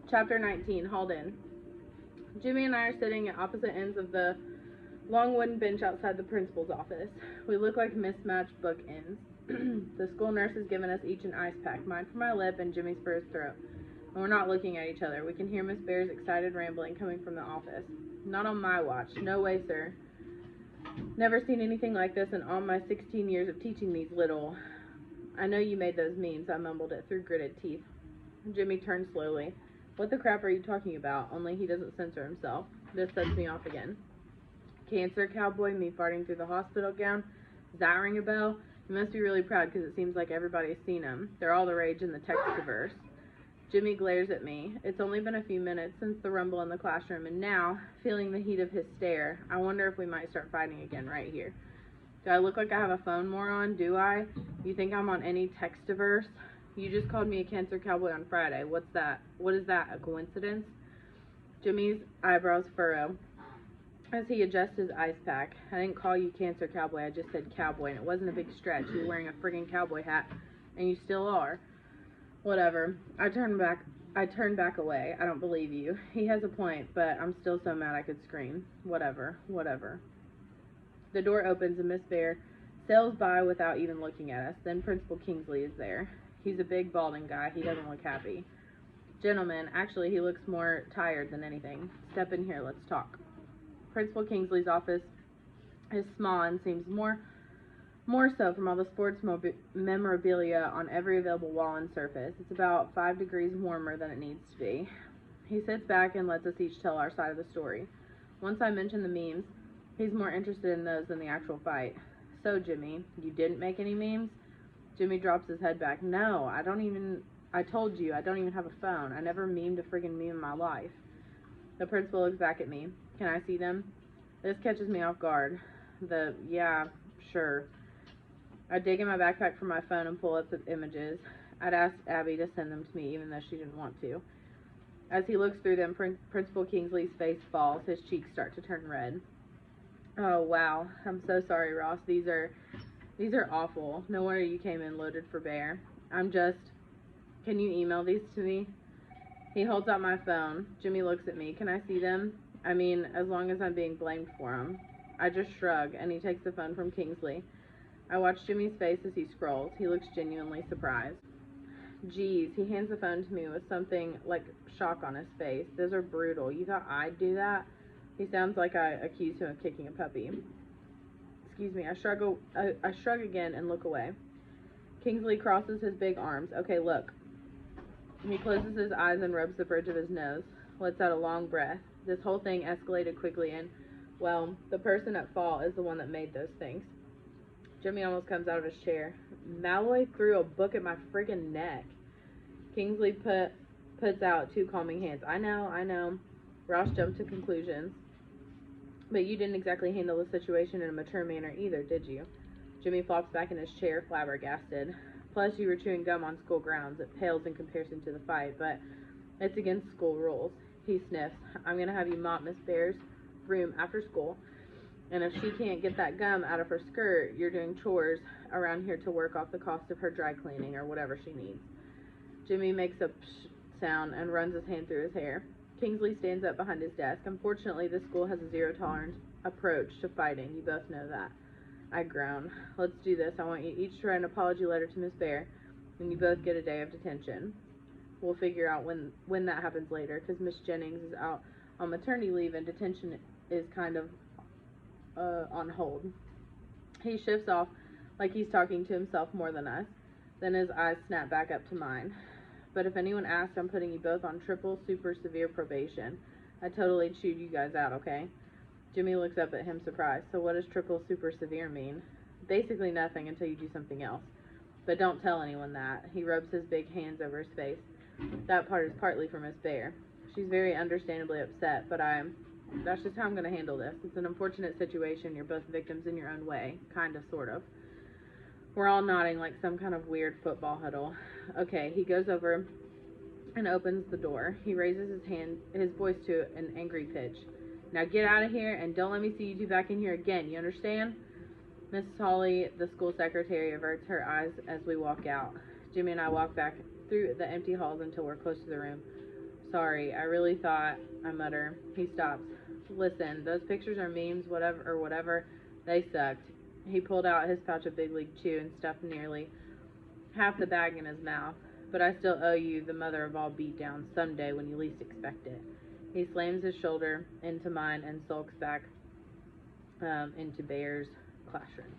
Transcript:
Chapter 19, hauled in. Jimmy and I are sitting at opposite ends of the long wooden bench outside the principal's office. We look like mismatched bookends. The school nurse has given us each an ice pack, mine for my lip and Jimmy's for his throat. And we're not looking at each other. We can hear Miss Bear's excited rambling coming from the office. Not on my watch. No way, sir. Never seen anything like this in all my 16 years of teaching these little... I know you made those memes, I mumbled it through gritted teeth. Jimmy turned slowly. What the crap are you talking about? Only he doesn't censor himself. This sets me off again. Cancer cowboy, me farting through the hospital gown. Does that ring a bell? You must be really proud because it seems like everybody's seen them. They're all the rage in the Textiverse. Jimmy glares at me. It's only been a few minutes since the rumble in the classroom, and now, feeling the heat of his stare, I wonder if we might start fighting again right here. Do I look like I have a phone, moron? Do I? You think I'm on any Textiverse? You just called me a cancer cowboy on Friday. What's that? What is that, a coincidence? Jimmy's eyebrows furrow as he adjusts his ice pack. I didn't call you cancer cowboy, I just said cowboy, and it wasn't a big stretch. You were wearing a friggin' cowboy hat, and you still are. Whatever. I turned back away. I don't believe you. He has a point, but I'm still so mad I could scream. Whatever. The door opens and Miss Bear sails by without even looking at us. Then Principal Kingsley is there. He's a big, balding guy. He doesn't look happy. Gentlemen, actually, he looks more tired than anything. Step in here, let's talk. Principal Kingsley's office is small and seems more so from all the sports memorabilia on every available wall and surface. It's about 5 degrees warmer than it needs to be. He sits back and lets us each tell our side of the story. Once I mention the memes, he's more interested in those than the actual fight. So, Jimmy, you didn't make any memes? Jimmy drops his head back. No, I told you, I don't even have a phone. I never memed a friggin' meme in my life. The principal looks back at me. Can I see them? This catches me off guard. Yeah, sure. I dig in my backpack for my phone and pull up the images. I'd asked Abby to send them to me even though she didn't want to. As he looks through them, Principal Kingsley's face falls. His cheeks start to turn red. Oh, wow. I'm so sorry, Ross. These are awful. No wonder you came in loaded for bear. Can you email these to me? He holds out my phone. Jimmy looks at me. Can I see them? I mean, as long as I'm being blamed for them. I just shrug, and he takes the phone from Kingsley. I watch Jimmy's face as he scrolls. He looks genuinely surprised. Geez, he hands the phone to me with something like shock on his face. Those are brutal. You thought I'd do that? He sounds like I accused him of kicking a puppy. Excuse me, I shrug again and look away. Kingsley crosses his big arms. Okay, look. He closes his eyes and rubs the bridge of his nose. Lets out a long breath. This whole thing escalated quickly and, well, the person at fault is the one that made those things. Jimmy almost comes out of his chair. Malloy threw a book at my friggin' neck. Kingsley puts out 2 calming hands. I know. Ross jumped to conclusions. But you didn't exactly handle the situation in a mature manner either, did you? Jimmy flops back in his chair, flabbergasted. Plus, you were chewing gum on school grounds. It pales in comparison to the fight, but it's against school rules. He sniffs. I'm going to have you mop Miss Bear's room after school. And if she can't get that gum out of her skirt, you're doing chores around here to work off the cost of her dry cleaning or whatever she needs. Jimmy makes a psh sound and runs his hand through his hair. Kingsley stands up behind his desk. Unfortunately, this school has a zero-tolerance approach to fighting. You both know that. I groan. Let's do this. I want you each to write an apology letter to Miss Bear, and you both get a day of detention. We'll figure out when that happens later, because Miss Jennings is out on maternity leave, and detention is kind of on hold. He shifts off like he's talking to himself more than us. Then his eyes snap back up to mine. But if anyone asks, I'm putting you both on triple super severe probation. I totally chewed you guys out, okay? Jimmy looks up at him surprised. So what does triple super severe mean? Basically nothing until you do something else. But don't tell anyone that. He rubs his big hands over his face. That part is partly for Miss Bear. She's very understandably upset, but that's just how I'm going to handle this. It's an unfortunate situation. You're both victims in your own way. Kind of, sort of. We're all nodding like some kind of weird football huddle. Okay, he goes over and opens the door. He raises his voice to an angry pitch. Now get out of here and don't let me see you two back in here again. You understand? Mrs. Hawley, the school secretary, averts her eyes as we walk out. Jimmy and I walk back through the empty halls until we're close to the room. Sorry, I really thought, I mutter. He stops. Listen, those pictures are memes, whatever. They sucked. He pulled out his pouch of Big League Chew and stuffed nearly half the bag in his mouth. But I still owe you the mother of all beatdowns someday when you least expect it. He slams his shoulder into mine and sulks back into Bayer's classroom.